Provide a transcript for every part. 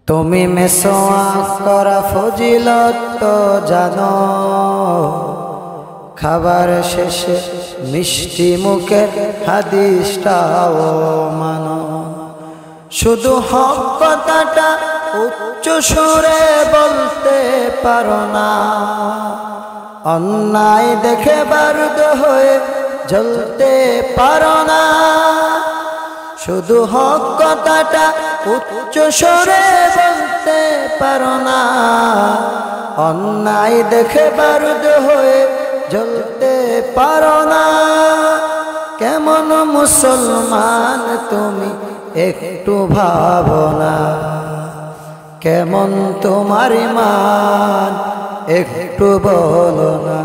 তুমি মেসওয়াক করা ফজিলত তো জানো, খাবার শেষে মিষ্টি মুখের হাদিসটাও মানো। শুধু হক কথাটা উচ্চ সুরে বলতে পারো না, অন্যায় দেখে বারুদ হয়ে জ্বলতে পারো না। শুধু হক কথাটা উচ্চ সুরে বলতে পারো না, অন্যায় দেখে বারুদ হয়ে জ্বলতে পারো না। কেমন মুসলমান তুমি একটু ভাবো না, কেমন তোমার ঈমান একটু বলো না।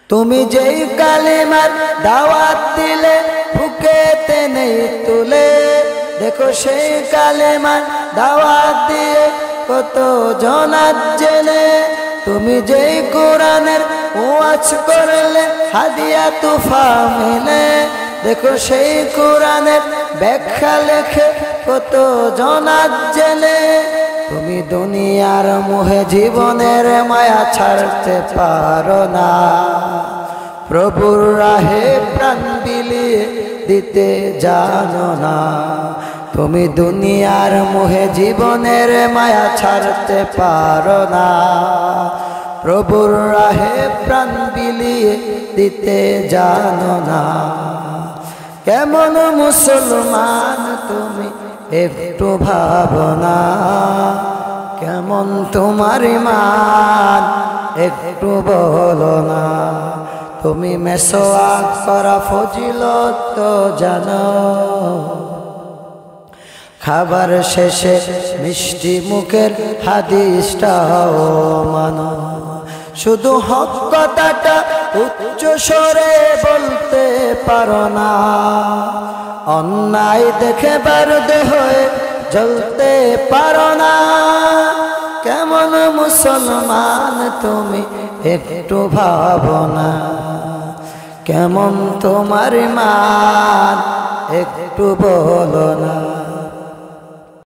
তুমি যেই কালিমার দাওয়াত দিলে বুকেতে নেই তুলে, দেখো সেই কালিমার দাওয়াত দিয়ে কত জনাত জেলে। তুমি যেই কোরআনের ওয়াজ করলে হাদিয়া তুফা মেলে, দেখো সেই কোরআনের ব্যাখ্যা লেখে কত জনাত জেলে। তুমি দুনিয়ার মোহে জীবনের মায়া ছাড়তে পারো না, প্রভুর রাহে প্রাণ বিলিয়ে দিতে জানো না। তুমি দুনিয়ার মোহে জীবনের মায়া ছাড়তে পারো না, প্রভুর রাহে প্রাণ বিলিয়ে দিতে জানো না। কেমন মুসলমান তুমি একটু ভাবো না, কেমন তোমার ঈমান একটু বলো না। তুমি মেসওয়াক করা ফজিলত তো জানো, খাবার শেষে মিষ্টি মুখের হাদিসটাও মানো। শুধু হক কথাটা উচ্চ স্বরে বলতে পারো না, অন্যায় দেখে বারুদ হয়ে জ্বলতে পারো না। কেমন মুসলমান তুমি একটু ভাবো না, কেমন তোমার ঈমান একটু বলো না।